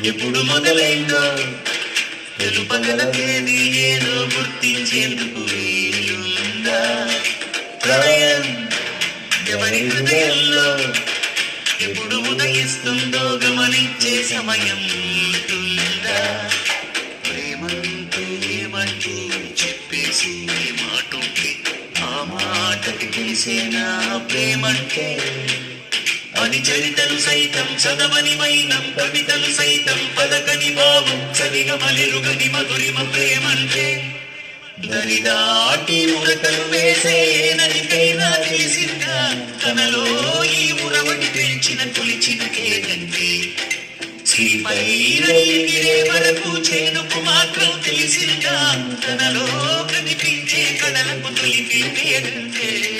ఎప్పుడు మొదలైందో తెలుపగల తేదీ ఏదో గుర్తించేందుకు వీలుందా? ప్రళయం ఎవరి హృదయంలో ఎప్పుడు ఉదయిస్తుందో గమనించే సమయం ఉంటుందా? ప్రేమంటూ ఏమంటూ చెప్పేసి ఏ మాట ఉంటే ఆ మాటకి తెలిసేనా ప్రేమంటే? అని చరితలు సైతం చదవని మైనం, కవితలు సైతం పలకని భావం, చదిగమలిరుగని మధురిమ ప్రేమంటే. దరిదాటి ఉరకలు వేసే నదికైనా తెలిసిందా తనలో ఈ ఉరవడి పెంచిన కొలిచిన కేకంటే? శ్రీపైరే వరకు చేనుకు మాత్రం తెలిసిందా తనలో కనిపించే కళలకు తొలిపి పేరంటే?